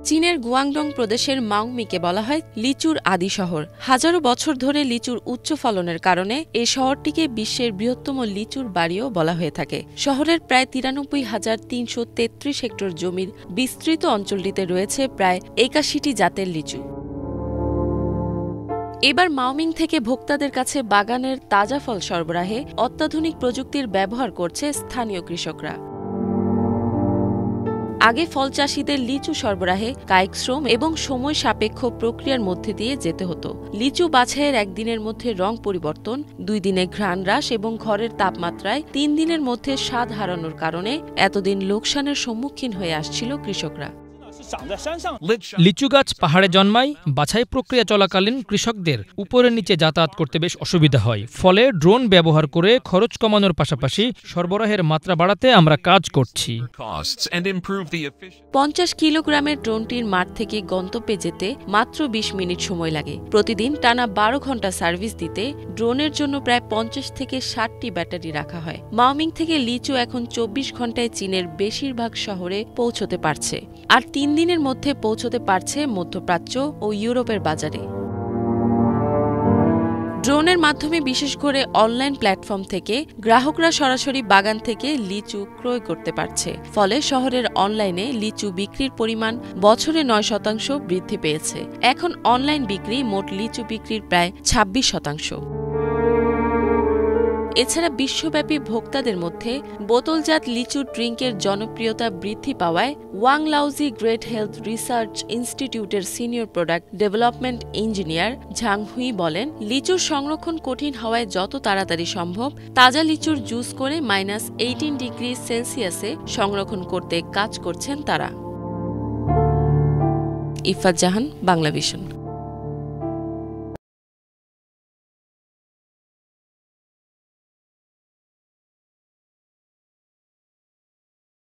চীনের গুয়াংডং প্রদেশের মাওমিকে বলা হয় লিচুর আদি শহর। হাজারো বছর ধরে লিচুর উচ্চ ফলনের কারণে এই শহরটিকে বিশ্বের বৃহত্তম লিচুর বাড়িও বলা হয়ে থাকে। শহরের প্রায় ৯৩,৩৩৩ হেক্টর জমির বিস্তৃত অঞ্চলটিতে রয়েছে প্রায় ৮১টি জাতের লিচু। এবার মাওমিং থেকে ভোক্তাদের কাছে বাগানের তাজা ফল সরবরাহে অত্যাধুনিক প্রযুক্তির ব্যবহার করছে স্থানীয় কৃষকরা। আগে ফল চাষিদের লিচু সরবরাহে কায়িক শ্রম এবং সময় সাপেক্ষ প্রক্রিয়ার মধ্যে দিয়ে যেতে হতো। লিচু বাছাইয়ের একদিনের মধ্যে রং পরিবর্তন, ২ দিনে ঘ্রাণ হ্রাস এবং ঘরের তাপমাত্রায় ৩ দিনের মধ্যে স্বাদ হারানোর কারণে এতদিন লোকসানের সম্মুখীন হয়ে আসছিল কৃষকরা। লিচু গাছ পাহাড়ে জন্মায়। বাছাই প্রক্রিয়া চলাকালীন কৃষকদের উপরে নিচে যাতায়াত করতে বেশ অসুবিধা হয়। ফলে ড্রোন ব্যবহার করে খরচ কমানোর পাশাপাশি সরবরাহের মাত্রা বাড়াতে আমরা কাজ করছি। ৫০ কিলোগ্রামের ড্রোনটির মাঠ থেকে গন্তব্যে যেতে মাত্র ২০ মিনিট সময় লাগে। প্রতিদিন টানা ১২ ঘণ্টা সার্ভিস দিতে ড্রোনের জন্য প্রায় ৫০ থেকে ৬০টি ব্যাটারি রাখা হয়। মাওমিং থেকে লিচু এখন ২৪ ঘণ্টায় চীনের বেশিরভাগ শহরে পৌঁছতে পারছে, আর ৩ দিনের মধ্যে পৌঁছতে পারছে মধ্যপ্রাচ্য ও ইউরোপের বাজারে। ড্রোনের মাধ্যমে বিশেষ করে অনলাইন প্ল্যাটফর্ম থেকে গ্রাহকরা সরাসরি বাগান থেকে লিচু ক্রয় করতে পারছে। ফলে শহরের অনলাইনে লিচু বিক্রির পরিমাণ বছরে ৯% বৃদ্ধি পেয়েছে। এখন অনলাইন বিক্রি মোট লিচু বিক্রির প্রায় ২৬%। এছাড়া বিশ্বব্যাপী ভোক্তাদের মধ্যে বোতলজাত লিচু ড্রিঙ্কের জনপ্রিয়তা বৃদ্ধি পাওয়ায় ওয়াংলাউজি গ্রেট হেলথ রিসার্চ ইনস্টিটিউটের senior product development engineer Zhang Hui বলেন, লিচুর সংরক্ষণ কঠিন হওয়ায় যত তাড়াতাড়ি সম্ভব তাজা লিচুর জুস করে -18 ডিগ্রি সেলসিয়াসে সংরক্ষণ করতে কাজ করছেন তারা। ইফাত জাহান, বাংলাভিশন।